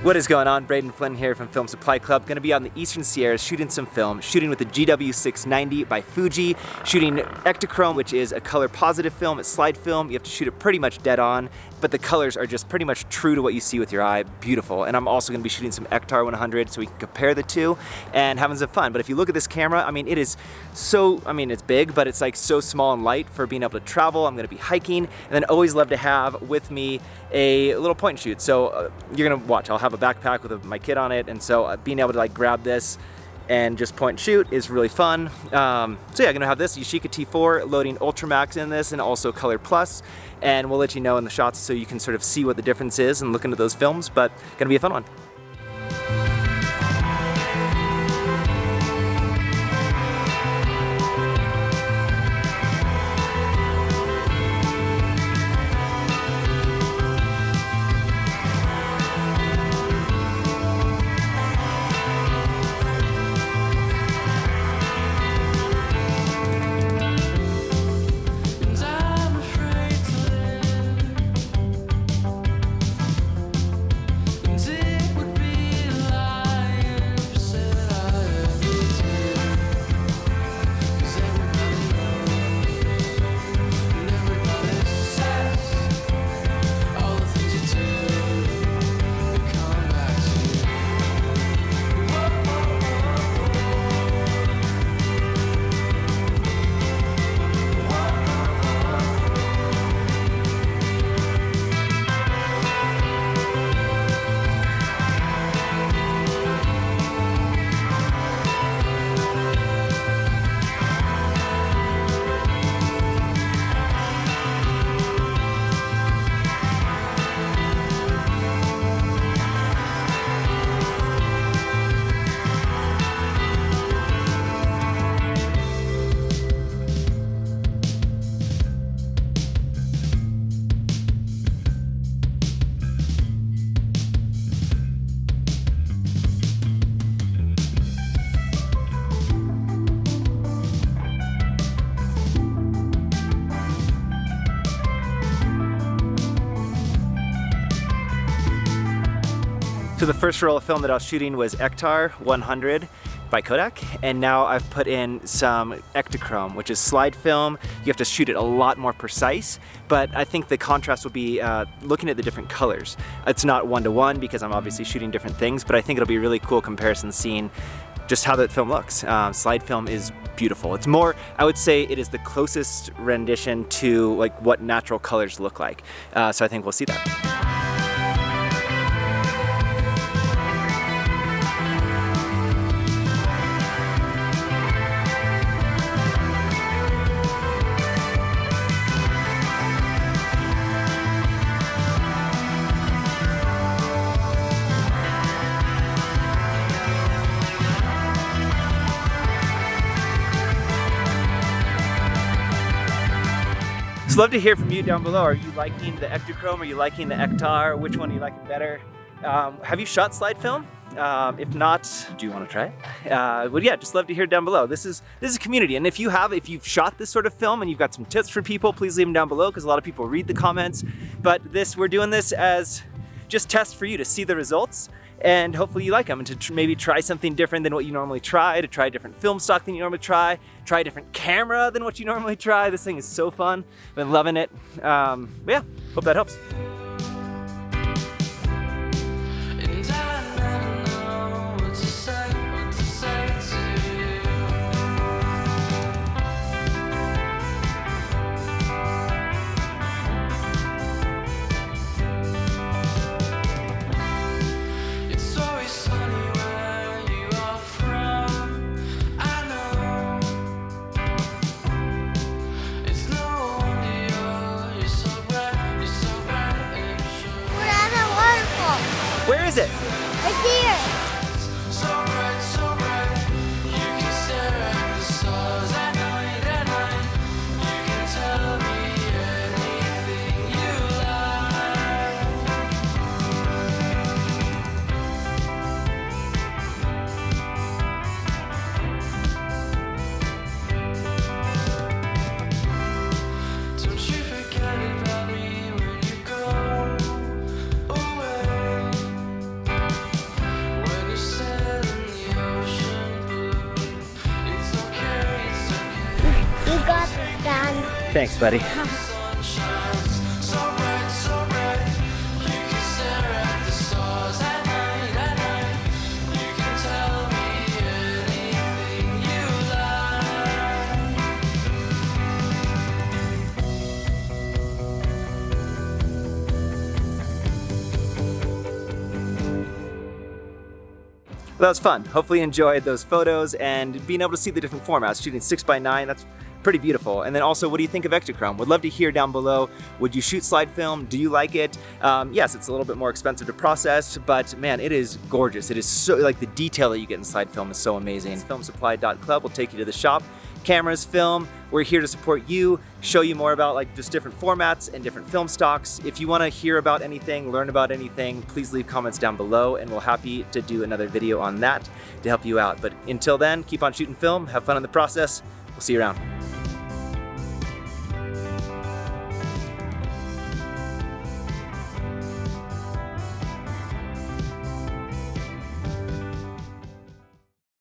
What is going on? Braden Flynn here from Film Supply Club. Going to be out in the Eastern Sierras shooting some film, shooting with the GW690 by Fuji, shooting Ektachrome, which is a color positive film. It's slide film. You have to shoot it pretty much dead on, but the colors are just pretty much true to what you see with your eye. Beautiful. And I'm also going to be shooting some Ektar 100 so we can compare the two and having some fun. But if you look at this camera, I mean, it is so, it's big, but it's like so small and light for being able to travel. I'm going to be hiking, and then always love to have with me a little point and shoot. So you're going to watch. I'll have a backpack with my kit on it, and so being able to like grab this and just point and shoot is really fun. So yeah, I'm gonna have this Yashica T4 loading Ultramax in this and also Color Plus, and we'll let you know in the shots so you can sort of see what the difference is and look into those films, but gonna be a fun one. So the first roll of film that I was shooting was Ektar 100 by Kodak, and now I've put in some Ektachrome, which is slide film. You have to shoot it a lot more precise, but I think the contrast will be looking at the different colors. It's not one-to-one because I'm obviously shooting different things, but I think it'll be a really cool comparison seeing just how that film looks. Slide film is beautiful. It's more, I would say it is the closest rendition to like what natural colors look like. So I think we'll see that. So love to hear from you down below. Are you liking the Ektachrome? Are you liking the Ektar? Which one are you liking better? Have you shot slide film? If not, do you want to try it? Well, yeah, just love to hear down below. This is a community, and if you've shot this sort of film and you've got some tips for people, please leave them down below because a lot of people read the comments. But we're doing this as just test for you to see the results, and hopefully you like them, and to maybe try something different than what you normally try, to try a different film stock than you normally try a different camera than what you normally try. This thing is so fun. I've been loving it. Yeah, hope that helps. Where is it? Right there. So bright, you can stare at the stars at night. You can tell me anything you like. Don't you forget about me when you go away. Thanks, buddy. sun shines so bright, so bright. You can stare at the stars at night. You can tell me anything you like. Well, that was fun. Hopefully you enjoyed those photos and being able to see the different formats. Shooting 6x9, that's pretty beautiful. And then also, what do you think of Ektachrome? Would love to hear down below. Would you shoot slide film? Do you like it? Yes, it's a little bit more expensive to process, but man, it is gorgeous. It is so, like, the detail that you get in slide film is so amazing. Filmsupply.club will take you to the shop. Cameras, film, we're here to support you, show you more about like just different formats and different film stocks. If you want to hear about anything, learn about anything, please leave comments down below and we'll happy to do another video on that to help you out. But until then, keep on shooting film, have fun in the process. We'll see you around.